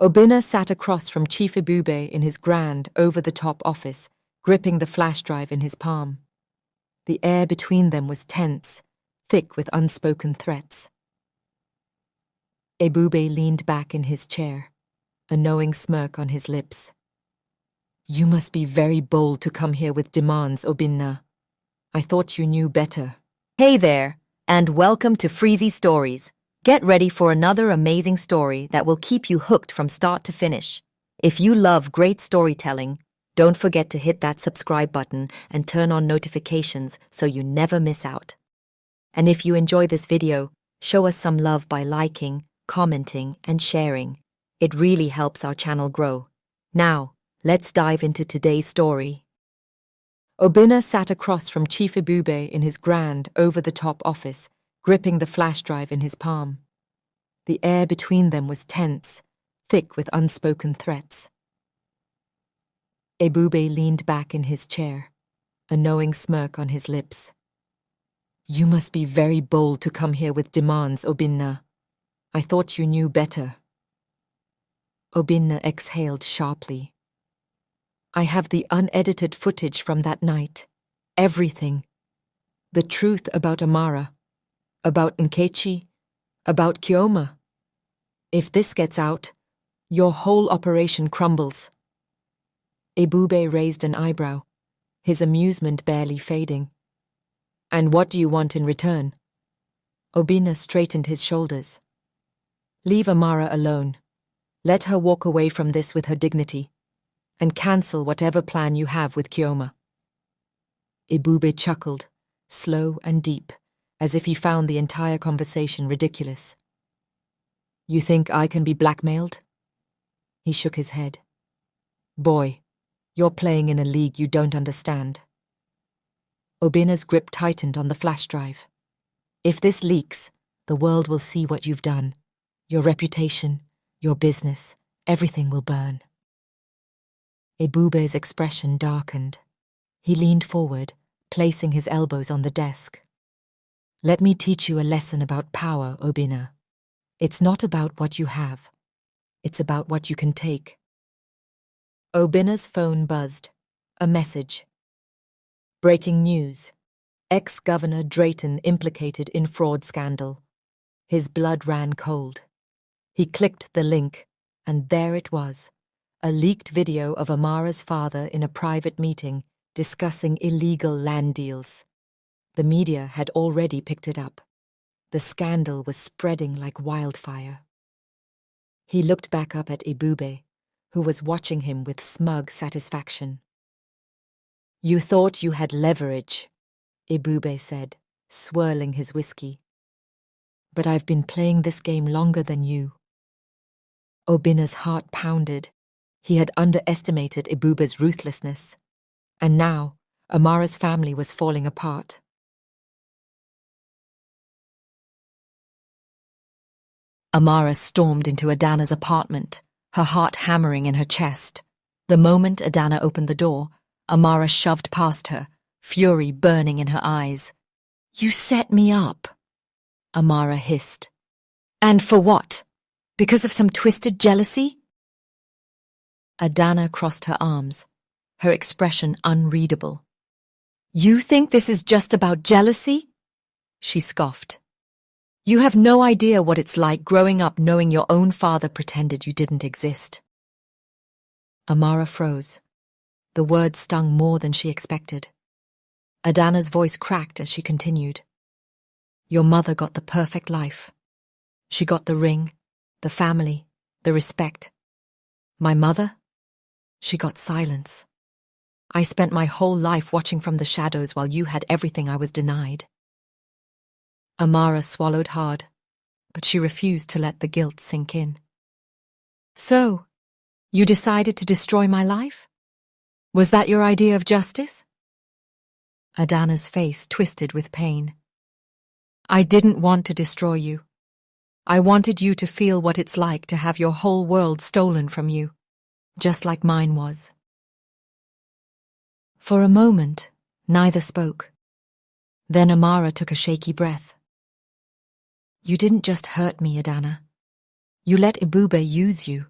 Obinna sat across from Chief Ebube in his grand, over-the-top office, gripping the flash drive in his palm. The air between them was tense, thick with unspoken threats. Ebube leaned back in his chair, a knowing smirk on his lips. "You must be very bold to come here with demands, Obinna. I thought you knew better." Hey there, and welcome to Freezy Stories. Get ready for another amazing story that will keep you hooked from start to finish. If you love great storytelling, don't forget to hit that subscribe button and turn on notifications so you never miss out. And if you enjoy this video, show us some love by liking, commenting, and sharing. It really helps our channel grow. Now, let's dive into today's story. Obinna sat across from Chief Ebube in his grand, over-the-top office, gripping the flash drive in his palm. The air between them was tense, thick with unspoken threats. Ebube leaned back in his chair, a knowing smirk on his lips. "You must be very bold to come here with demands, Obinna. I thought you knew better." Obinna exhaled sharply. "I have the unedited footage from that night. Everything. The truth about Amara, about Nkechi, about Chioma. If this gets out, your whole operation crumbles." Ebube raised an eyebrow, his amusement barely fading. "And what do you want in return?" Obinna straightened his shoulders. "Leave Amara alone. Let her walk away from this with her dignity, and cancel whatever plan you have with Chioma." Ebube chuckled, slow and deep, as if he found the entire conversation ridiculous. "You think I can be blackmailed?" He shook his head. "Boy, you're playing in a league you don't understand." Obinna's grip tightened on the flash drive. "If this leaks, the world will see what you've done. Your reputation, your business, everything will burn." Ebube's expression darkened. He leaned forward, placing his elbows on the desk. "Let me teach you a lesson about power, Obinna. It's not about what you have. It's about what you can take." Obinna's phone buzzed. A message. "Breaking news. Ex-Governor Drayton implicated in fraud scandal." His blood ran cold. He clicked the link, and there it was, a leaked video of Amara's father in a private meeting discussing illegal land deals. The media had already picked it up. The scandal was spreading like wildfire. He looked back up at Ebube, who was watching him with smug satisfaction. "You thought you had leverage," Ebube said, swirling his whiskey. "But I've been playing this game longer than you." Obinna's heart pounded. He had underestimated Ebube's ruthlessness. And now, Amara's family was falling apart. Amara stormed into Adanna's apartment, her heart hammering in her chest. The moment Adanna opened the door, Amara shoved past her, fury burning in her eyes. "You set me up," Amara hissed. "And for what? Because of some twisted jealousy?" Adanna crossed her arms, her expression unreadable. "You think this is just about jealousy?" She scoffed. "You have no idea what it's like growing up knowing your own father pretended you didn't exist." Amara froze. The words stung more than she expected. Adanna's voice cracked as she continued. "Your mother got the perfect life. She got the ring, the family, the respect. My mother? She got silence. I spent my whole life watching from the shadows while you had everything I was denied." Amara swallowed hard, but she refused to let the guilt sink in. "So, you decided to destroy my life? Was that your idea of justice?" Adanna's face twisted with pain. "I didn't want to destroy you. I wanted you to feel what it's like to have your whole world stolen from you, just like mine was." For a moment, neither spoke. Then Amara took a shaky breath. "You didn't just hurt me, Adanna. You let Ebube use you.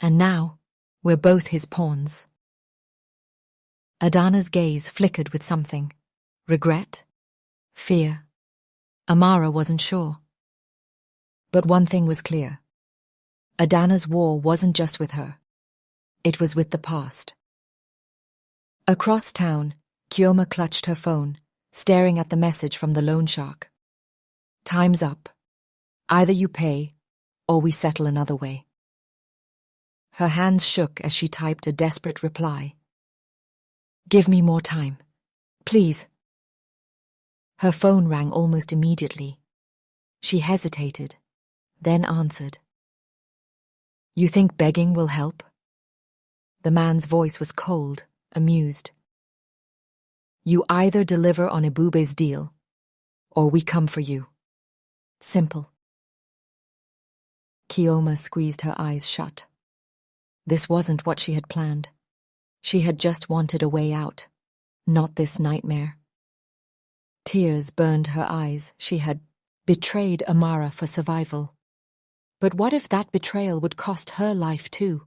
And now, we're both his pawns. Adanna's gaze flickered with something. Regret? Fear? Amara wasn't sure. But one thing was clear. Adanna's war wasn't just with her. It was with the past. Across town, Chioma clutched her phone, staring at the message from the loan shark. Time's up. Either you pay, or we settle another way. Her hands shook as she typed a desperate reply. Give me more time. Please. Her phone rang almost immediately. She hesitated, then answered. You think begging will help? The man's voice was cold, amused. You either deliver on Ebube's deal, or we come for you. Simple. Chioma squeezed her eyes shut. This wasn't what she had planned. She had just wanted a way out, not this nightmare. Tears burned her eyes. She had betrayed Amara for survival. But what if that betrayal would cost her life too?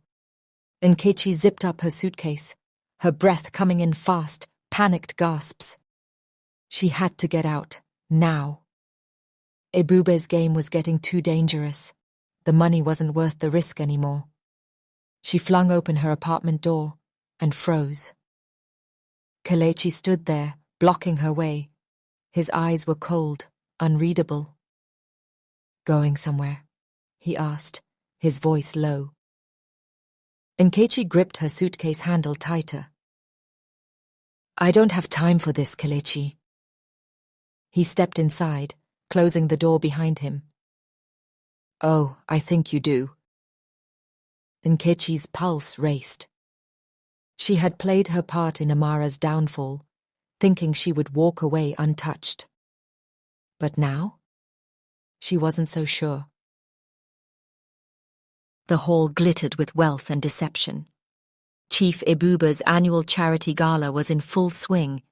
Nkechi zipped up her suitcase, her breath coming in fast, panicked gasps. She had to get out, now. Ebube's game was getting too dangerous. The money wasn't worth the risk anymore. She flung open her apartment door and froze. Kelechi stood there, blocking her way. His eyes were cold, unreadable. Going somewhere? He asked, his voice low. Nkechi gripped her suitcase handle tighter. I don't have time for this, Kelechi. He stepped inside, closing the door behind him. Oh, I think you do. Nkechi's pulse raced. She had played her part in Amara's downfall, thinking she would walk away untouched. But now? She wasn't so sure. The hall glittered with wealth and deception. Chief Ebube's annual charity gala was in full swing.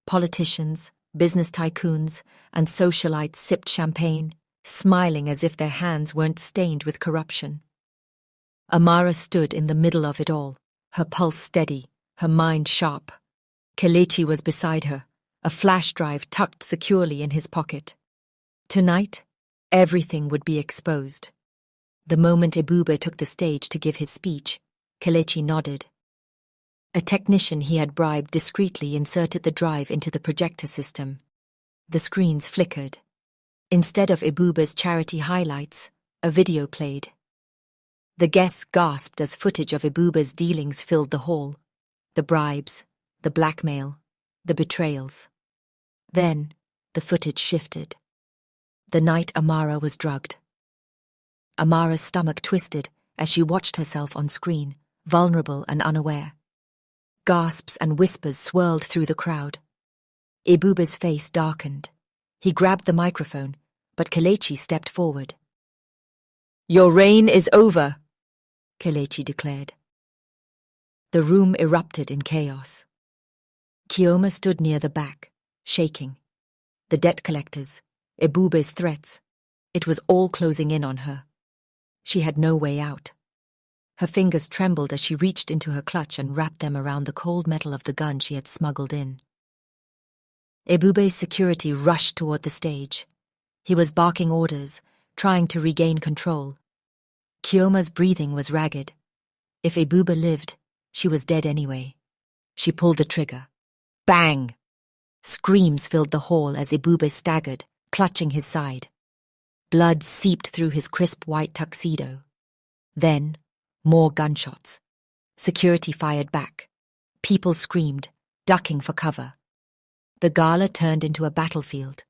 Politicians, business tycoons, and socialites sipped champagne, smiling as if their hands weren't stained with corruption. Amara stood in the middle of it all, her pulse steady, her mind sharp. Kelechi was beside her, a flash drive tucked securely in his pocket. Tonight, everything would be exposed. The moment Ebube took the stage to give his speech, Kelechi nodded. A technician he had bribed discreetly inserted the drive into the projector system. The screens flickered. Instead of Ebube's charity highlights, a video played. The guests gasped as footage of Ebube's dealings filled the hall. The bribes, the blackmail, the betrayals. Then, the footage shifted. The night Amara was drugged. Amara's stomach twisted as she watched herself on screen, vulnerable and unaware. Gasps and whispers swirled through the crowd. Ebube's face darkened. He grabbed the microphone, but Kelechi stepped forward. Your reign is over, Kelechi declared. The room erupted in chaos. Chioma stood near the back, shaking. The debt collectors, Ebube's threats, it was all closing in on her. She had no way out. Her fingers trembled as she reached into her clutch and wrapped them around the cold metal of the gun she had smuggled in. Ebube's security rushed toward the stage. He was barking orders, trying to regain control. Chioma's breathing was ragged. If Ebube lived, she was dead anyway. She pulled the trigger. Bang! Screams filled the hall as Ebube staggered, clutching his side. Blood seeped through his crisp white tuxedo. Then, more gunshots. Security fired back. People screamed, ducking for cover. The gala turned into a battlefield.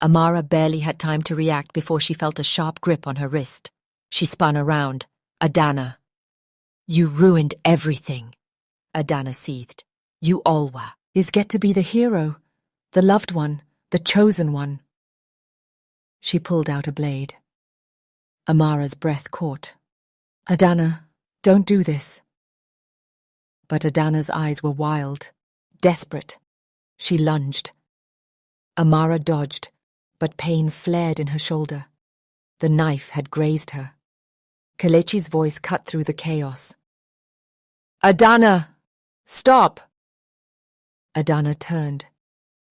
Amara barely had time to react before she felt a sharp grip on her wrist. She spun around. Adanna. You ruined everything, Adanna seethed. You alwa is get to be the hero, the loved one, the chosen one. She pulled out a blade. Amara's breath caught. Adanna, don't do this. But Adanna's eyes were wild, desperate. She lunged. Amara dodged, but pain flared in her shoulder. The knife had grazed her. Kelechi's voice cut through the chaos. "Adanna! Stop!" Adanna turned,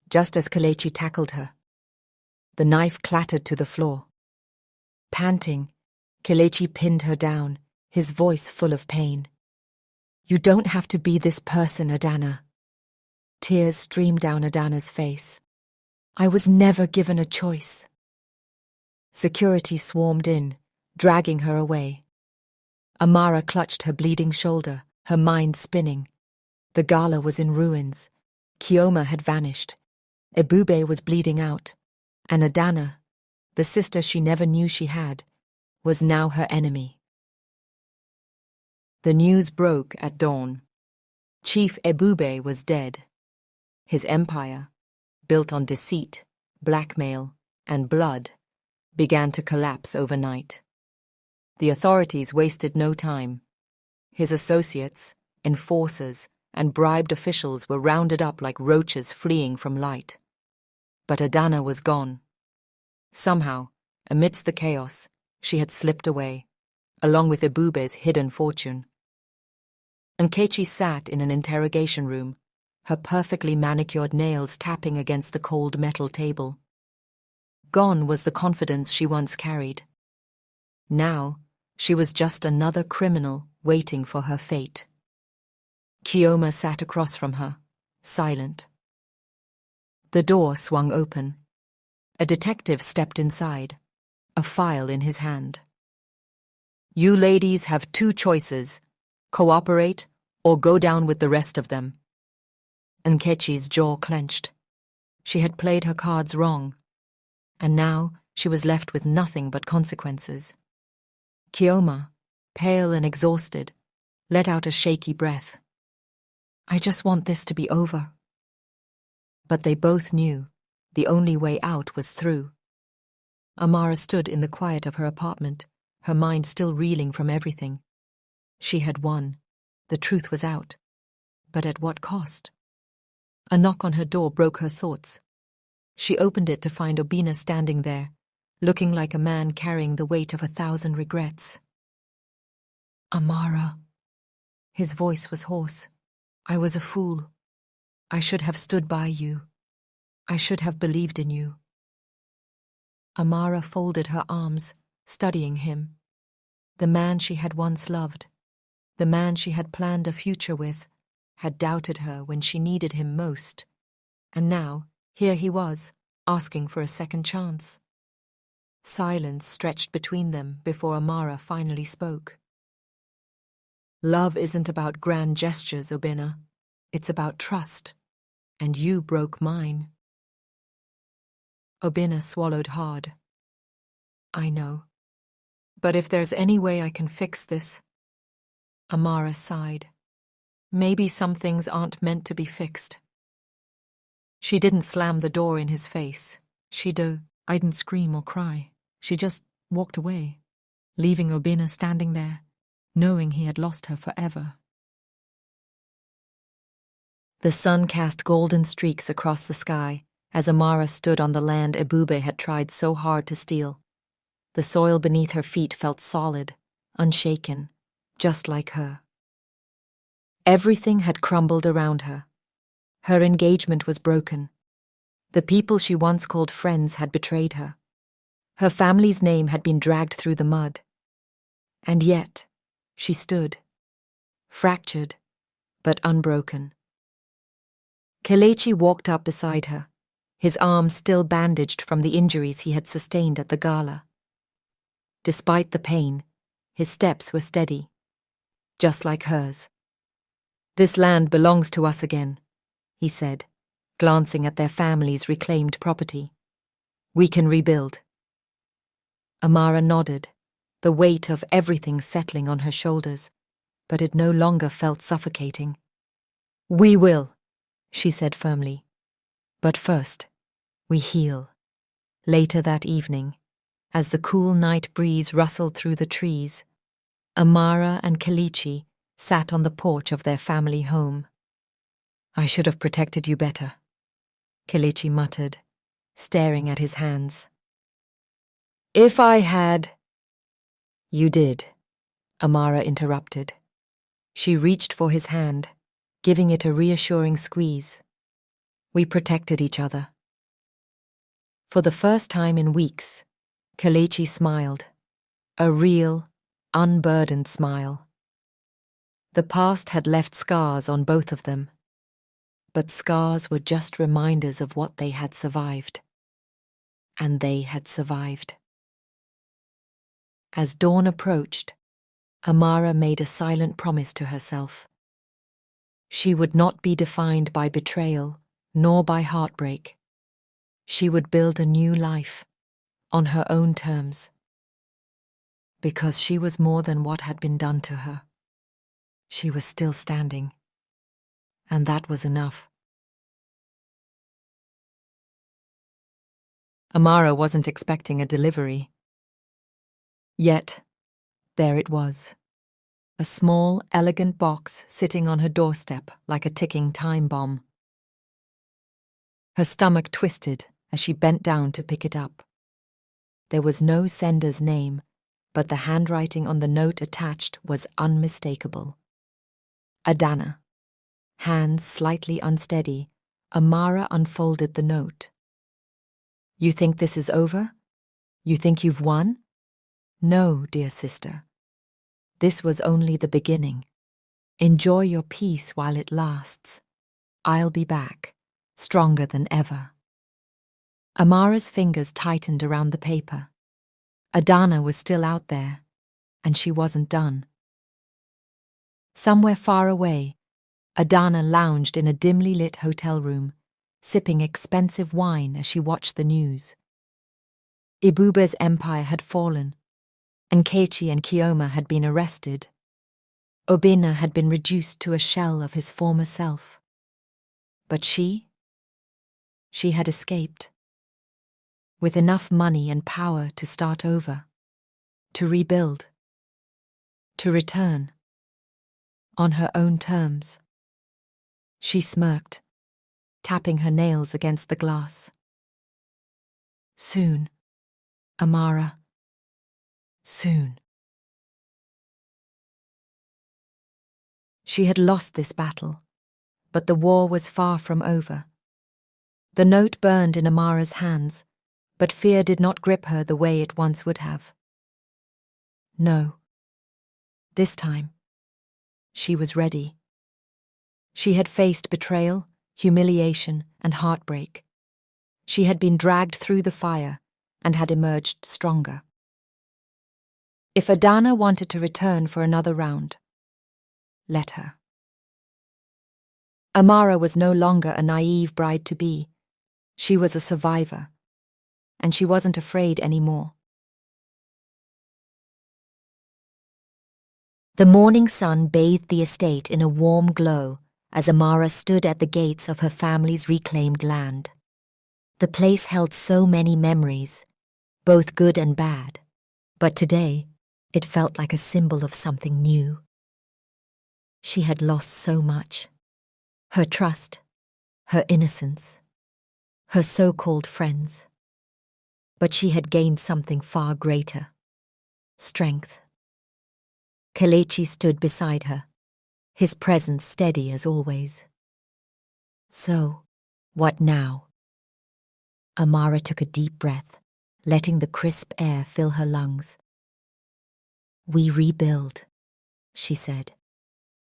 just as Kelechi tackled her. The knife clattered to the floor. Panting, Kelechi pinned her down, his voice full of pain. "You don't have to be this person, Adanna." Tears streamed down Adanna's face. "I was never given a choice." Security swarmed in, dragging her away. Amara clutched her bleeding shoulder, her mind spinning. The gala was in ruins. Chioma had vanished. Ebube was bleeding out. And Adanna, the sister she never knew she had, was now her enemy. The news broke at dawn. Chief Ebube was dead. His empire, built on deceit, blackmail, and blood, began to collapse overnight. The authorities wasted no time. His associates, enforcers, and bribed officials were rounded up like roaches fleeing from light. But Adanna was gone. Somehow, amidst the chaos, she had slipped away, along with Ebube's hidden fortune. Nkechi sat in an interrogation room, her perfectly manicured nails tapping against the cold metal table. Gone was the confidence she once carried. Now, she was just another criminal waiting for her fate. Chioma sat across from her, silent. The door swung open. A detective stepped inside, a file in his hand. "You ladies have two choices: cooperate or go down with the rest of them." Nkechi's jaw clenched. She had played her cards wrong, and now she was left with nothing but consequences. Chioma, pale and exhausted, let out a shaky breath. "I just want this to be over." But they both knew the only way out was through. Amara stood in the quiet of her apartment, her mind still reeling from everything. She had won. The truth was out. But at what cost? A knock on her door broke her thoughts. She opened it to find Obina standing there, looking like a man carrying the weight of 1,000 regrets. "Amara." His voice was hoarse. "I was a fool. I should have stood by you. I should have believed in you." Amara folded her arms, studying him. The man she had once loved, the man she had planned a future with, had doubted her when she needed him most. And now, here he was, asking for a second chance. Silence stretched between them before Amara finally spoke. "Love isn't about grand gestures, Obina. It's about trust. And you broke mine." Obina swallowed hard. "I know. But if there's any way I can fix this..." Amara sighed. "Maybe some things aren't meant to be fixed." She didn't slam the door in his face. I didn't scream or cry. She just walked away, leaving Obina standing there, knowing he had lost her forever. The sun cast golden streaks across the sky as Amara stood on the land Ebube had tried so hard to steal. The soil beneath her feet felt solid, unshaken, just like her. Everything had crumbled around her. Her engagement was broken. The people she once called friends had betrayed her. Her family's name had been dragged through the mud. And yet, she stood, fractured, but unbroken. Kelechi walked up beside her, his arm still bandaged from the injuries he had sustained at the gala. Despite the pain, his steps were steady, just like hers. "This land belongs to us again," he said, glancing at their family's reclaimed property. "We can rebuild." Amara nodded, the weight of everything settling on her shoulders, but it no longer felt suffocating. "We will," she said firmly. "But first, we heal." Later that evening, as the cool night breeze rustled through the trees, Amara and Kelechi sat on the porch of their family home. "I should have protected you better," Kelechi muttered, staring at his hands. "If I had..." "You did," Amara interrupted. She reached for his hand, giving it a reassuring squeeze. We protected each other. For the first time in weeks, Kelechi smiled. A real, unburdened smile. The past had left scars on both of them, but scars were just reminders of what they had survived. And they had survived. As dawn approached, Amara made a silent promise to herself. She would not be defined by betrayal, nor by heartbreak. She would build a new life, on her own terms. Because she was more than what had been done to her. She was still standing. And that was enough. Amara wasn't expecting a delivery. Yet, there it was. A small, elegant box sitting on her doorstep like a ticking time bomb. Her stomach twisted as she bent down to pick it up. There was no sender's name, but the handwriting on the note attached was unmistakable. Adanna. Hands slightly unsteady, Amara unfolded the note. You think this is over? You think you've won? No, dear sister. This was only the beginning. Enjoy your peace while it lasts. I'll be back, stronger than ever. Amara's fingers tightened around the paper. Adanna was still out there, and she wasn't done. Somewhere far away, Adanna lounged in a dimly lit hotel room, sipping expensive wine as she watched the news. Ibube's empire had fallen. Nkechi and Chioma had been arrested. Obinna had been reduced to a shell of his former self. But she had escaped. With enough money and power to start over, to rebuild, to return, on her own terms. She smirked, tapping her nails against the glass. Soon, Amara. Soon. She had lost this battle, but the war was far from over. The note burned in Amara's hands, but fear did not grip her the way it once would have. No. This time, she was ready. She had faced betrayal, humiliation, and heartbreak. She had been dragged through the fire and had emerged stronger. If Adanna wanted to return for another round, let her. Amara was no longer a naive bride-to-be. She was a survivor, and she wasn't afraid anymore. The morning sun bathed the estate in a warm glow as Amara stood at the gates of her family's reclaimed land. The place held so many memories, both good and bad, but today it felt like a symbol of something new. She had lost so much. Her trust, her innocence, her so-called friends. But she had gained something far greater. Strength. Kelechi stood beside her, his presence steady as always. So, what now? Amara took a deep breath, letting the crisp air fill her lungs. We rebuild, she said.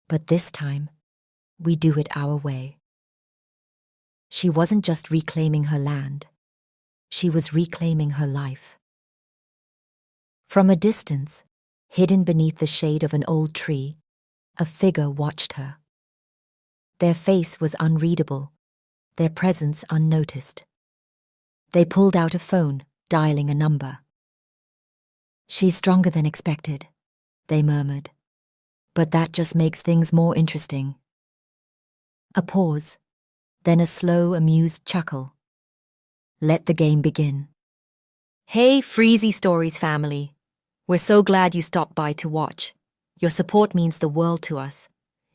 But this time, we do it our way. She wasn't just reclaiming her land. She was reclaiming her life. From a distance, hidden beneath the shade of an old tree, a figure watched her. Their face was unreadable, their presence unnoticed. They pulled out a phone, dialing a number. She's stronger than expected, they murmured. But that just makes things more interesting. A pause, then a slow, amused chuckle. Let the game begin. Hey, Freezy Stories family. We're so glad you stopped by to watch. Your support means the world to us.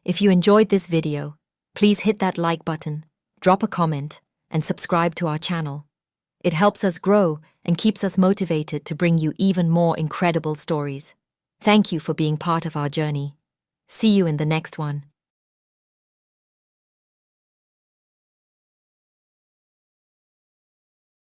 If you enjoyed this video, please hit that like button, drop a comment, and subscribe to our channel. It helps us grow and keeps us motivated to bring you even more incredible stories. Thank you for being part of our journey. See you in the next one.